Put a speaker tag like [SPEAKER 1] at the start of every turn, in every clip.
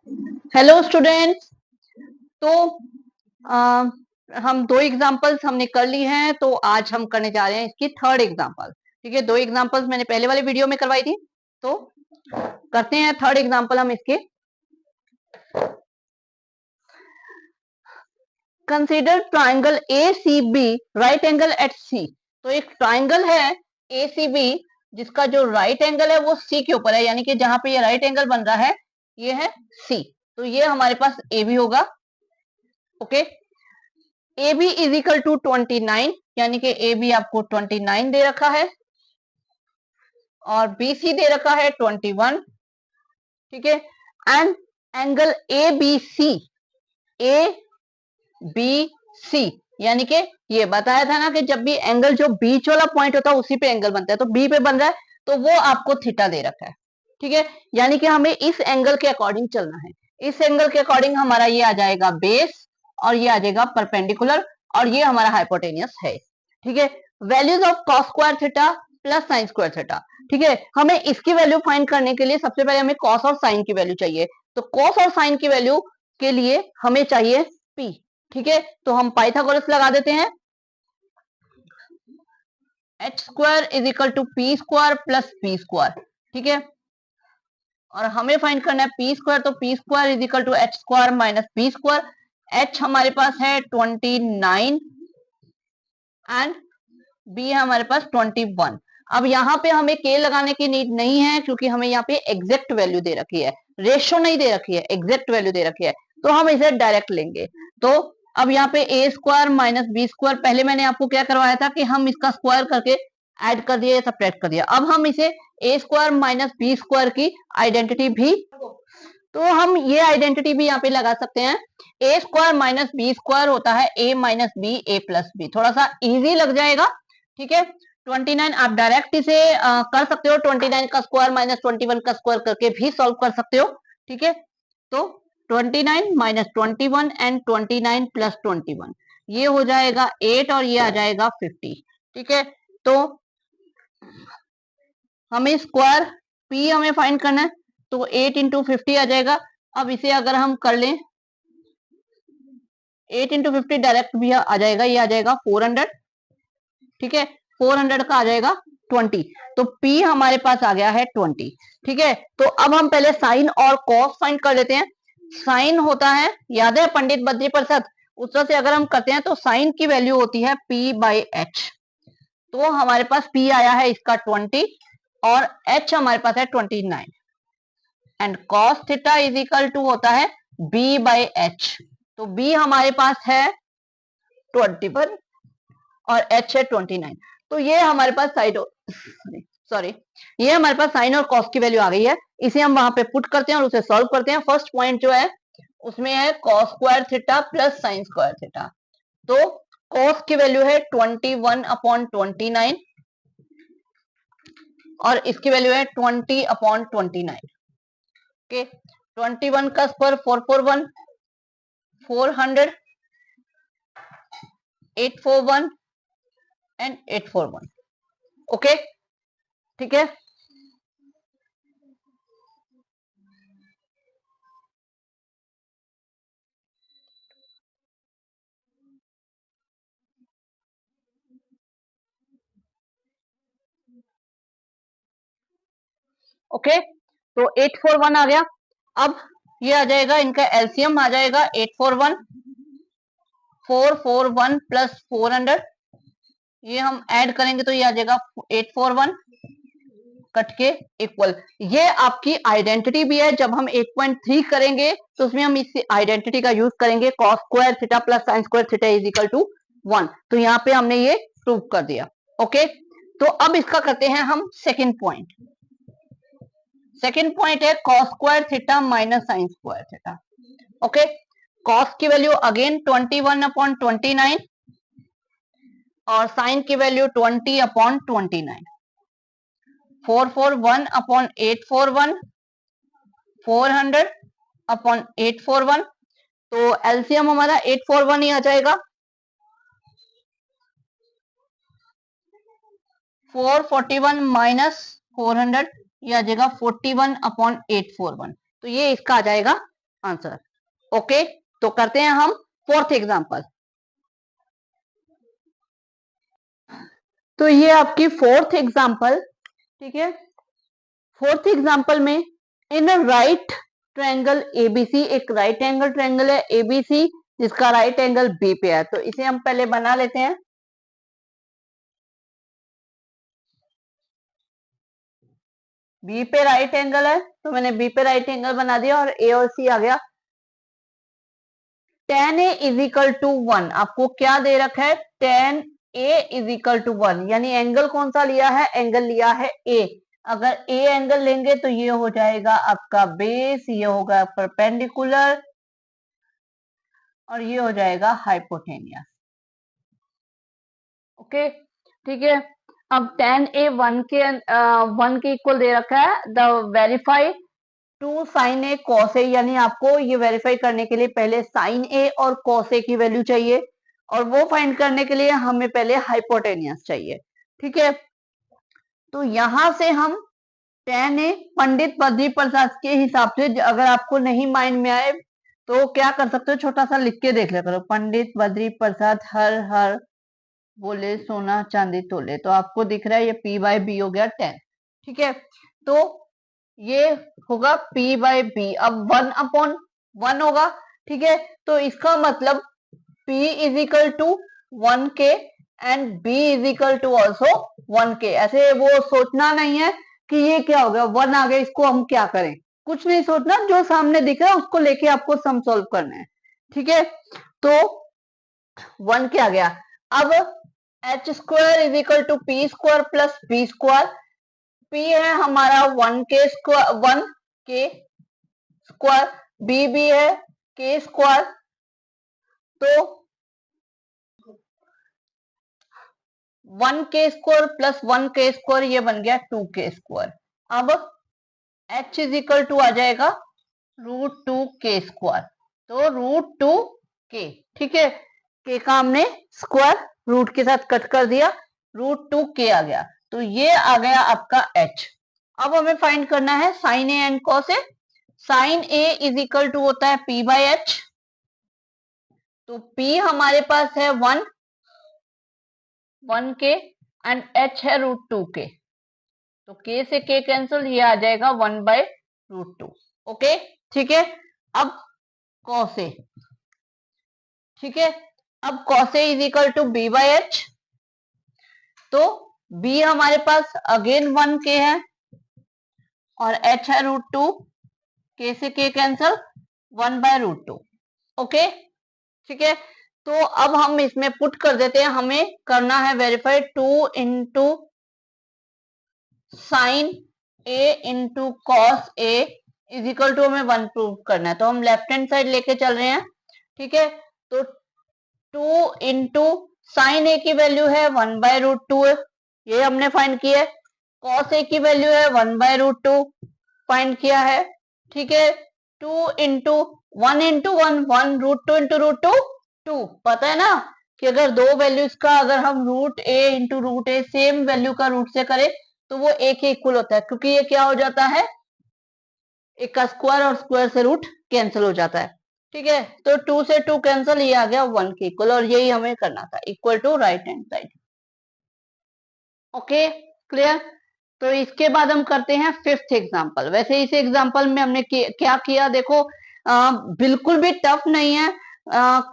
[SPEAKER 1] Hello students. तो आ, हम दो एग्जांपल्स हमने कर ली हैं, तो आज हम करने जा रहे हैं इसकी थर्ड एग्जांपल। ठीक है, दो एग्जांपल्स मैंने पहले वाले वीडियो में करवाई थी, तो करते हैं थर्ड एग्जांपल हम इसके। Consider triangle A C B right angle at C. तो एक ट्राइंगल है ए सी बी जिसका जो राइट एंगल है वो सी के ऊपर है, यानी कि जहां पे ये राइट एंगल बन रहा है ये है सी। तो ये हमारे पास ए बी होगा। Okay, A B is equal to 29, यानी कि ए बी आपको 29 दे रखा है और बी सी दे रखा है 21। ठीक है, and angle A B C, A B C, यानी कि ये बताया था ना कि जब भी एंगल जो बीच वाला पॉइंट होता है उसी पे एंगल बनता है, तो बी पे बन रहा है तो वो आपको थीटा दे रखा है। ठीक है, यानी कि हमें इस एंगल के अकॉर्डिंग चलना है। इस एंगल के अकॉर्डिंग हमारा ये आ जाएगा बेस और ये आ जाएगा परपेंडिकुलर और ये हमारा हाइपोटेनियस है। ठीक है, values of cos square theta plus sine square theta. ठीक है, हमें इसकी वैल्यू फाइंड करने के लिए सबसे पहले हमें कॉस और साइन की वैल्यू चाहिए। तो कॉस और साइन की वैल्यू के लिए हमें चाहिए पी। ठीक है, तो हम पाइथागोरस लगा देते हैं। H square is equal to P square plus P square. ठीक है, और हमें फाइंड करना है पी स्क्वायर, तो P square is equal to H square minus P square. H हमारे पास है 29 एंड बी है हमारे पास 21। अब यहाँ पे हमें के लगाने की नीड नहीं है क्योंकि हमें यहाँ पे एग्जैक्ट वैल्यू दे रखी है, रेशो नहीं दे रखी है, एग्जैक्ट वैल्यू दे रखी है, तो हम इसे डायरेक्ट लेंगे। तो अब यहाँ पे ए स्क्वायर माइनस बी स्क्वायर, पहले मैंने आपको क्या करवाया था कि हम इसका स्क्वायर करके ऐड कर दिया, सब्ट्रैक्ट कर दिया। अब हम इसे ए स्क्वायर माइनस बी स्क्वायर की आइडेंटिटी भी, तो हम ये आइडेंटिटी भी यहाँ पे लगा सकते हैं। ए स्क्वायर माइनस बी स्क्वायर होता है ए माइनस बी ए प्लस बी, थोड़ा सा इजी लग जाएगा। ठीक है, 29 आप डायरेक्ट इसे कर सकते हो, 29 का स्क्वायर माइनस 21 का स्क्वायर करके भी सॉल्व कर सकते हो। ठीक है, तो 29 माइनस 21 एंड 29 प्लस 21, ये हो जाएगा 8 और ये आ जाएगा 50। ठीक है, तो हमें स्क्वायर पी हमें फाइंड करना है, तो 8 इंटू 50 आ जाएगा। अब इसे अगर हम कर लें 8 इंटू 50 डायरेक्ट भी आ जाएगा, ये आ जाएगा 400। ठीक है, 400 का आ जाएगा 20, तो P हमारे पास आ गया है 20। ठीक है, तो अब हम पहले साइन और कॉस फाइंड कर लेते हैं। साइन होता है, याद है पंडित बद्री प्रसाद, उस तरह से अगर हम करते हैं तो साइन की वैल्यू होती है P बाई एच। तो हमारे पास P आया है इसका 20 और H हमारे पास है 29 and cos theta is equal to होता है B बाई एच। तो B हमारे पास है 21 और H है 29। तो ये हमारे पास साइड, सॉरी, ये हमारे पास साइन और कॉस की वैल्यू आ गई है। इसे हम वहां पे पुट करते हैं और उसे सॉल्व करते हैं। फर्स्ट पॉइंट जो है उसमें है cos square theta plus sine square theta. तो कॉस की वैल्यू है 21 अपॉन 29 और इसकी वैल्यू है 20 अपॉन 29। ओके, 21 का स्क्वायर 441, 400, 841 एंड 841। ओके, ठीक है। ओके, तो 841 आ गया। अब ये आ जाएगा, इनका एलसीएम आ जाएगा 841, 441 प्लस 400, ये हम ऐड करेंगे तो ये आ जाएगा 841 कट के इक्वल। ये आपकी आइडेंटिटी भी है, जब हम 8.3 करेंगे तो उसमें हम इस आइडेंटिटी का यूज करेंगे, cos square theta plus sine square theta is equal to 1। तो यहाँ पे हमने ये प्रूव कर दिया। ओके, तो अब इसका करते हैं हम सेकेंड पॉइंट। सेकेंड पॉइंट है cos square theta minus sign square theta. Okay, cos की वैल्यू अगेन 21 अपॉन 29 और साइन की वैल्यू 20 अपॉन 29, 441 अपॉन 841, 400 अपॉन 841। तो एलसीएम हमारा 841 ही आ जाएगा। 441 माइनस 400, ये आ जाएगा 41 अपॉन 841। तो ये इसका आ जाएगा आंसर। ओके, तो करते हैं हम फोर्थ एग्जांपल। तो ये आपकी फोर्थ एग्जांपल, ठीक है। फोर्थ एग्जांपल में इन राइट ट्रायंगल एबीसी, एक राइट एंगल ट्रायंगल है एबीसी जिसका राइट एंगल बी पे है, तो इसे हम पहले बना लेते हैं। बी पे राइट एंगल है तो मैंने बी पे राइट एंगल बना दिया और ए और सी आ गया। tan a is equal to 1, आपको क्या दे रखा है, tan a is equal to 1, यानी एंगल कौन सा लिया है, एंगल लिया है a। अगर a एंगल लेंगे तो ये हो जाएगा आपका बेस, ये होगा परपेंडिकुलर और ये हो जाएगा हाइपोटेनियस। ओके, ठीक है। अब tan a 1 के इक्वल दे रखा है, the verify to sine A cos A, यानी आपको ये वेरीफाई करने के लिए पहले साइन ए और कॉस ए की वैल्यू चाहिए और वो फाइंड करने के लिए हमें पहले हाइपोटेनियस चाहिए, ठीक है। तो यहां से हम tan ए पंडित बद्री प्रसाद के हिसाब से, अगर आपको नहीं माइंड में आए तो क्या कर सकते हो, छोटा सा लिख के देख लिया करो, पंडित बद्री प्रसाद हर हर बोले सोना चांदी तोले, तो आपको दिख रहा है ये P बाय बी हो गया 10, ठीक है। तो ये होगा P बाय बी, अब 1/1 होगा, ठीक है। तो इसका मतलब P is equal to 1K and B is equal to also 1K। ऐसे वो सोचना नहीं है कि ये क्या हो गया, 1 आ गया, इसको हम क्या करें, कुछ नहीं सोचना, जो सामने दिख रहा है उसको लेके आपको सम सॉल्व करना है, ठीक है। तो 1 क्या आ गया, अब H square is equal to P square plus B square. P है हमारा 1K स्क्वायर, बी भी है K स्क्वायर, तो 1K square plus 1K square ये बन गया 2K स्क्वायर। अब h इज इक्वल टू आ जाएगा √2K स्क्वायर, तो √2K, ठीक है। K का हमने स्क्वायर रूट के साथ कट कर दिया, √2K आ गया, तो ये आ गया आपका h। अब हमें फाइंड करना है sine A and cos A. Sine A is equal to होता है P बाय एच, तो P हमारे पास है 1K एंड h है √2K, तो K से K कैंसिल, ये आ जाएगा 1/√2। ओके, ठीक है। अब cos A, ठीक है। अब cos A is equal to B by H, तो B हमारे पास अगेन 1K है और h है √2, K से K कैंसिल, 1/√2। ओके, ठीक है। तो अब हम इसमें पुट कर देते हैं, हमें करना है verify 2 into sine A into cos A is equal to, हमें 1 प्रूव करना है, तो हम लेफ्ट हैंड साइड लेके चल रहे हैं, ठीक है। तो 2 इंटू साइन ए की वैल्यू है 1/√2, ये हमने फाइंड किया है। कॉस ए की वैल्यू है 1/√2, फाइंड किया है, ठीक है। 2 इंटू 1 इंटू 1, 1√2 इंटू √2 2, पता है ना कि अगर दो वैल्यूज का अगर हम √a सेम वैल्यू का रूट से करें तो वो एक के इक्वल होता है, क्योंकि ये क्या हो जाता है, एक का स्क्वायर और स्क्वायर से रूट कैंसिल हो जाता है, ठीक है। तो 2 से 2 कैंसिल, ये आ गया 1 के इक्वल, और यही हमें करना था, equal to right hand side. Okay, clear. तो इसके बाद हम करते हैं फिफ्थ एग्जांपल। वैसे इस एग्जांपल में हमने क्या किया देखो, बिल्कुल भी टफ नहीं है,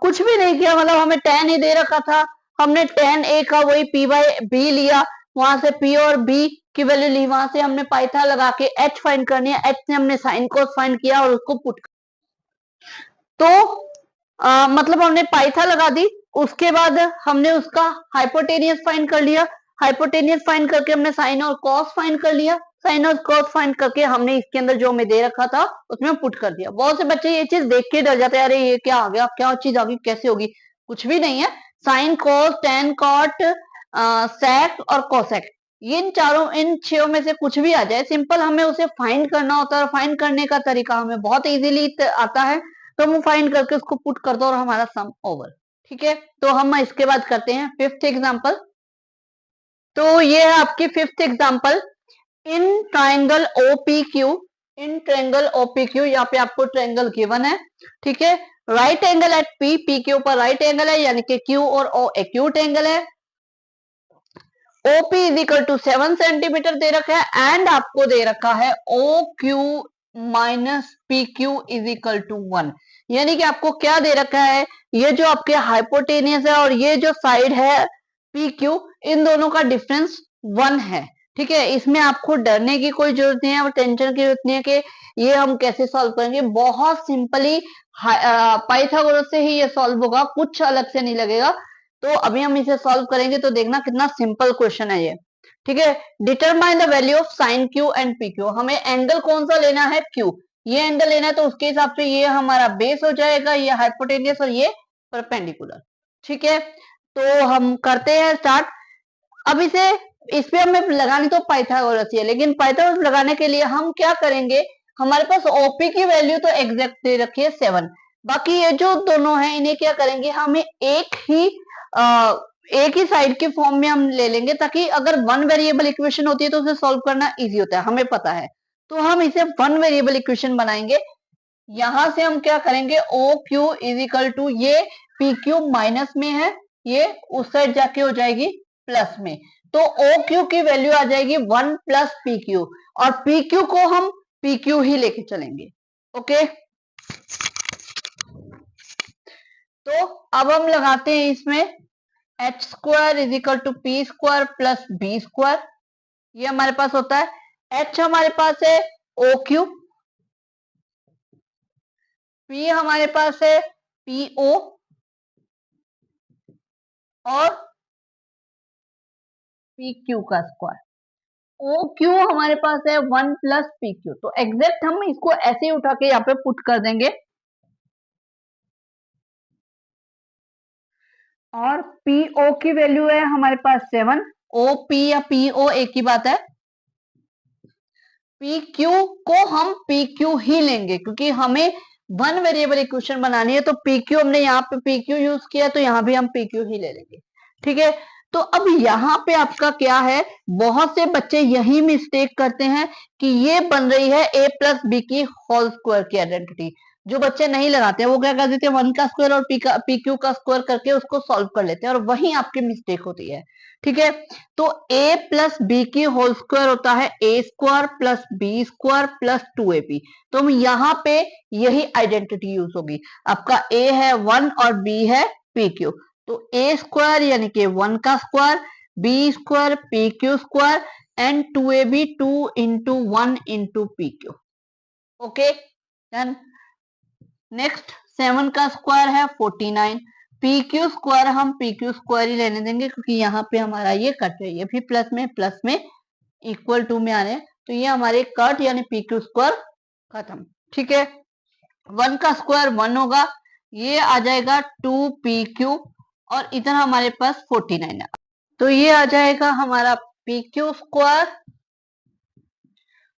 [SPEAKER 1] कुछ भी नहीं किया, मतलब हमें tan ही दे रखा था, हमने tan a का वही P बाय बी लिया, वहां से P और B की वैल्यू ली, वहां से हमने पाइथन लगा के h फाइंड करनी है, h से हमने साइन कोस फाइंड किया और उसको पुट, तो मतलब हमने पाइथन लगा दी, उसके बाद हमने उसका हाइपोटेनियस फाइंड कर लिया, हाइपोटेनियस फाइंड करके हमने साइन और कॉस फाइंड कर लिया, साइन और कॉस फाइंड करके हमने इसके अंदर जो हमें दे रखा था उसमें पुट कर दिया। बहुत से बच्चे ये चीज देख के डर जाते हैं, अरे ये क्या आ गया, क्या चीज आ गई, कैसे होगी, कुछ भी नहीं है। Sine cos tan cot sec और कोसेक, इन चारों इन छह में से कुछ भी आ जाए, सिंपल हमें उसे फाइंड करना होता है, और फाइंड करने का तरीका हमें बहुत इजीली आता है, तो हम फाइंड करके उसको पुट कर दो और हमारा सम ओवर, ठीक है। तो हम इसके बाद करते हैं फिफ्थ एग्जांपल। तो ये है आपकी fifth example, in triangle OPQ, in triangle OPQ, यहाँ पे आपको ट्रायंगल गिवन है, ठीक है। Right angle at P, P के ऊपर राइट एंगल है, यानी कि क्यू और ओ एक्यूट एंगल है। OP is equal to 7 centimetre दे रखा है, एंड आपको दे रखा है OQ minus PQ is equal to 1, यानी कि आपको क्या दे रखा है, ये जो आपके हाइपोटेनियस है और ये जो साइड है PQ, इन दोनों का डिफरेंस 1 है, ठीक है। इसमें आपको डरने की कोई जरूरत नहीं है और टेंशन की जरूरत नहीं है कि ये हम कैसे सॉल्व करेंगे। बहुत सिंपली पाइथागोरस से ही ये सॉल्व होगा, कुछ अलग से नहीं लगेगा। तो अभी हम इसे सॉल्व करेंगे तो देखना कितना सिंपल क्वेश्चन है ये, ठीक है। Determine the value of sine Q and P Q, हमें एंगल कौन सा लेना है, क्यू, ये एंगल लेना है, तो उसके हिसाब से ये हमारा बेस हो जाएगा, ये हाइपोटेनियस और ये परपेंडिकुलर, ठीक है। तो हम करते हैं स्टार्ट। अब इस पे हमें लगानी तो पाइथागोरस ही है, लेकिन पाइथागोरस लगाने के लिए हम क्या करेंगे, हमारे पास ओपी की वैल्यू तो एग्जैक्ट दे रखी है 7, बाकी ये जो दोनों हैं इन्हें क्या करेंगे, हमें एक ही साइड के फॉर्म में हम ले लेंगे, ताकि अगर वन वेरिएबल इक्वेशन होती है तो उसे सॉल्व करना इजी होता है, हमें पता है। तो हम इसे वन वेरिएबल इक्वेशन बनाएंगे। यहां से हम क्या करेंगे, O Q is equal to, ये पी क्यू माइनस में है, ये उस साइड जाके हो जाएगी प्लस में, तो ओ क्यू की वैल्यू आ जाएगी 1 प्लस पी क्यू, और पी क्यू को हम पी क्यू ही लेके चलेंगे, ओके। तो अब हम लगाते हैं इसमें H square is equal to P square plus B square, ये हमारे पास होता है। एच हमारे पास है ओ क्यू, पी हमारे पास है पीओ, और पी क्यू का स्क्वायर। ओ क्यू हमारे पास है 1 प्लस पी क्यू, तो एग्जैक्ट हम इसको ऐसे ही उठा के यहाँ पे पुट कर देंगे, और पीओ की वैल्यू है हमारे पास 7, ओ पी या पीओ एक ही बात है। पी क्यू को हम पी क्यू ही लेंगे, क्योंकि हमें वन वेरिएबल इक्वेशन बनानी है, तो पी क्यू हमने यहाँ पे पी क्यू यूज किया, तो यहाँ भी हम पी क्यू ही ले लेंगे, ठीक है। तो अब यहाँ पे आपका क्या है, बहुत से बच्चे यही मिस्टेक करते हैं कि ये बन रही है a प्लस बी की होल स्क्वायर की आइडेंटिटी। जो बच्चे नहीं लगाते हैं वो क्या कर देते हैं, 1 का स्क्वायर और पी क्यू का स्क्वायर करके उसको सॉल्व कर लेते हैं, और वही आपकी मिस्टेक होती है, ठीक है। तो a प्लस बी की होल स्क्वायर होता है A square plus B square plus 2ab, तो हम यहाँ पे यही आइडेंटिटी यूज होगी। आपका a है 1 और b है पी क्यू, तो ए स्क्वायर यानी कि 1 का square, B square P Q square, and 2ab 2 into 1 into P Q, okay. Then next 7 का स्क्वायर है 49, पी क्यू स्क्वायर हम पी क्यू स्क्वायर ही लेने देंगे, क्योंकि यहाँ पे हमारा ये कट रही है, भी प्लस में इक्वल टू में आ रहे हैं, तो ये हमारे कट यानी पी क्यू स्क्वायर खत्म, ठीक है। 1 का स्क्वायर 1 होगा, ये आ जाएगा 2 PQ, और इधर हमारे पास 49 है, तो ये आ जाएगा हमारा PQ स्क्वायर।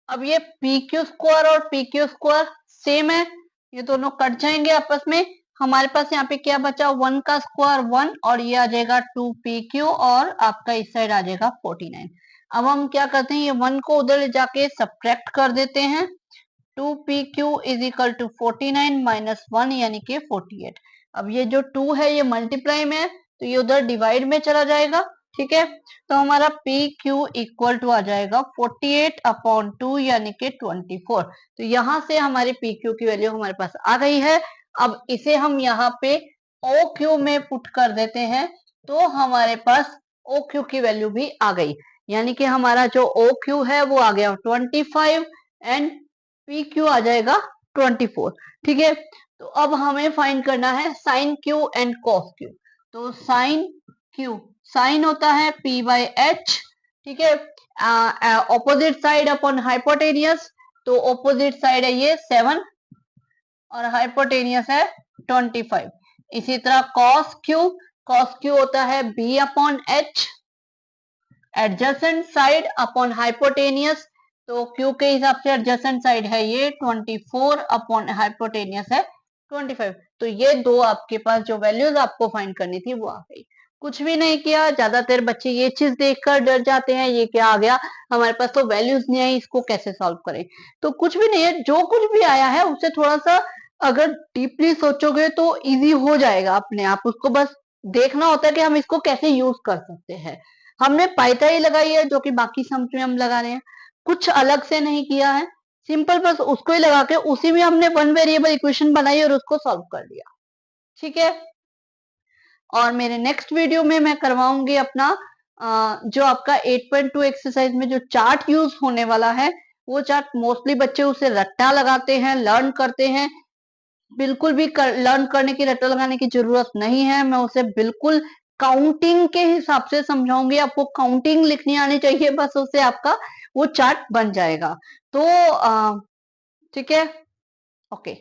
[SPEAKER 1] अब ये PQ स्क्वायर और PQ स्क्वायर सेम है, ये दोनों कट जाएंगे आपस में। हमारे पास यहाँ पे क्या बचा, 1 का स्क्वायर 1, और ये आ जाएगा 2PQ, और आपका इस साइड आ जाएगा 49। अब हम क्या करते हैं, ये 1 को उधर ले जाके सब्ट्रैक्ट कर देते हैं, 2PQ is equal to 49 minus 1 यानी कि 48। अब ये जो 2 है ये मल्टीप्लाई में है, तो ये उधर डिवाइड में चला जाएगा, ठीक है। तो हमारा PQ इक्वल टू आ जाएगा 48 अपॉन 2 यानी कि 24। तो यहां से हमारी PQ की वैल्यू हमारे पास आ गई है। अब इसे हम यहाँ पे OQ में पुट कर देते हैं, तो हमारे पास OQ की वैल्यू भी आ गई, यानी कि हमारा जो OQ है वो आ गया 25, एंड पी क्यू आ जाएगा 24, ठीक है। तो अब हमें फाइंड करना है sine Q and cos Q. तो साइन क्यू, साइन होता है P बाई एच, ठीक है, ऑपोजिट साइड अपॉन हाइपोटेनियस, तो ऑपोजिट साइड है ये 7 और हाइपोटेनियस है 25। इसी तरह कॉस क्यू होता है B upon H, adjacent side upon hypotenuse, तो क्यू के हिसाब से एडजेसेंट साइड है ये 24 अपॉन हाइपोटेनियस है 25। तो ये दो आपके पास जो वैल्यूज आपको फाइंड करनी थी वो आ गई। कुछ भी नहीं किया। ज्यादातर बच्चे ये चीज देखकर डर जाते हैं, ये क्या आ गया, हमारे पास तो वैल्यूज नहीं आई, इसको कैसे सॉल्व करें। तो कुछ भी नहीं है, जो कुछ भी आया है उससे थोड़ा सा अगर डीपली सोचोगे तो इजी हो जाएगा अपने आप। उसको बस देखना होता है कि हम इसको कैसे यूज कर सकते हैं। हमने पाइथा ही लगाई है जो कि बाकी सम्स में हम लगा रहे हैं, कुछ अलग से नहीं किया है। सिंपल बस उसको ही लगा के उसी में हमने वन वेरिएबल इक्वेशन बनाई और उसको सॉल्व कर दिया। ठीक है। और मेरे नेक्स्ट वीडियो में मैं करवाऊंगी अपना जो आपका 8.2 एक्सरसाइज में जो चार्ट यूज होने वाला है, वो चार्ट मोस्टली बच्चे उसे रट्टा लगाते हैं, लर्न करते हैं। बिल्कुल भी लर्न करने की, रट्टा लगाने की जरूरत नहीं है। मैं उसे बिल्कुल काउंटिंग के हिसाब से समझाऊंगी। आपको काउंटिंग लिखनी आनी चाहिए, बस उससे आपका वो चार्ट बन जाएगा। तो ठीक है, ओके।